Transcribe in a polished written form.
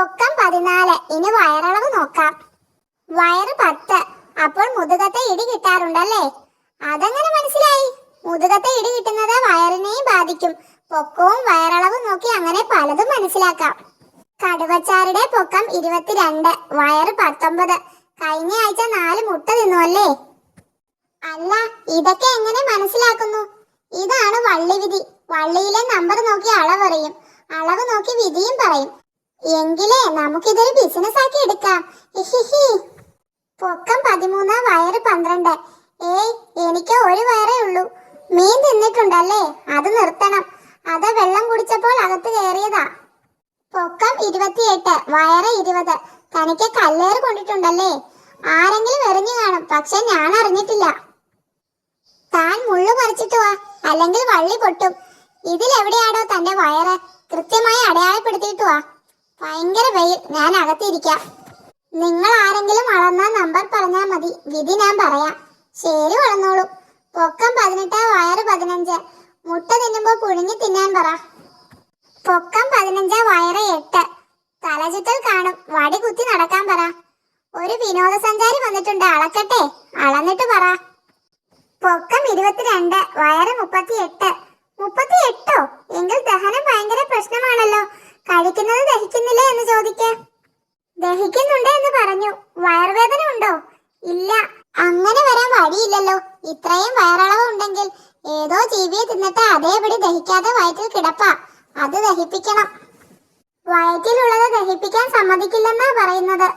പൊക്കം 14. ഇനി വയറളവ് നോക്കാം. വയറ് 10. അപ്പോൾ മുതുകത്തെ ഇടി കിട്ടാറുണ്ടല്ലേ? അതെങ്ങനെ മനസ്സിലായി? മുതുകത്തെ ഇടി കിട്ടുന്നത് വയറിനെയും ബാധിക്കും. പൊക്കവും വയറളവും നോക്കി അങ്ങനെ പലതും മനസ്സിലാക്കാം. കടുവച്ചാരുടെ പൊക്കം 22, വയറ് 19. കഴിഞ്ഞ ആഴ്ച 4 മുട്ട തിന്നു അല്ലേ? അല്ല, ഇതൊക്കെ എങ്ങനെ മനസ്സിലാക്കുന്നു? ഇതാണ് വള്ളിവിധി. വള്ളിയിലെ നമ്പർ നോക്കി അളവറിയും, അളവ് നോക്കി വിധിയും പറയും. എങ്കിലേ നമുക്കിതൊരു ബിസിനസ് ആക്കി എടുക്കാം. പൊക്കം 13, വയറ് 12. ഏയ്, എനിക്ക് ഒരു വയറേ ഉള്ളൂ. മീൻ തിന്നിട്ടുണ്ടല്ലേ? അത് നിർത്തണം. അത് വെള്ളം കുടിച്ചപ്പോൾ അകത്ത് കയറിയതാ. പൊക്കം 28, വയറ് 20. തനിക്ക് കല്ലേറ് കൊണ്ടിട്ടുണ്ടല്ലേ? ആരെങ്കിലും എറിഞ്ഞു കാണും, പക്ഷെ ഞാൻ അറിഞ്ഞിട്ടില്ല. താൻ മുള്ളു പറിച്ചിട്ട് വാ, അല്ലെങ്കിൽ വള്ളി പൊട്ടും. ഇതിലെവിടെയാണോ തന്റെ വയറ്? കൃത്യമായി അടയാളപ്പെടുത്തിയിട്ട് വാ. ഭയങ്കര വെയിൽ, ഞാൻ അകത്തിരിക്കാം. നിങ്ങൾ ആരെങ്കിലും അളന്ന നമ്പർ പറഞ്ഞാൽ മതി, വിധി ഞാൻ പറയാം. ശരി, വളർന്നോളൂ. പൊക്കം 18, വയറ് 15. മുട്ട തിന്നുമ്പോ പുഴുങ്ങി തിന്നാൻ പറ. പൊക്കം 15, വയറ് 8. തലചുറ്റൽ കാണും, വടി കുത്തി നടക്കാൻ പറ. ഒരു വിനോദസഞ്ചാരി വന്നിട്ടുണ്ട്, അളക്കട്ടെ? അളന്നിട്ട് പറ. പൊക്കം 22, വയറ് 38. 38ഓ? എങ്കിൽ ദഹനം ഭയങ്കര പ്രശ്നമാണല്ലോ. കഴിക്കുന്നത് ദഹിക്കുന്നില്ലേ എന്ന് ചോദിക്ക. ദഹിക്കുന്നുണ്ട് എന്ന് പറഞ്ഞു. വയറുവേദന ഉണ്ടോ? ഇല്ല. അങ്ങനെ വരാൻ വഴിയില്ലല്ലോ. ഇത്രയും വയറളവ് ഉണ്ടെങ്കിൽ ഏതോ ജീവിയെ തിന്നിട്ട് അതേപടി ദഹിക്കാതെ വയറ്റിൽ കിടപ്പാ. അത് ദഹിപ്പിക്കണം. വയറ്റിലുള്ളത് ദഹിപ്പിക്കാൻ സമ്മതിക്കില്ലെന്നാ പറയുന്നത്.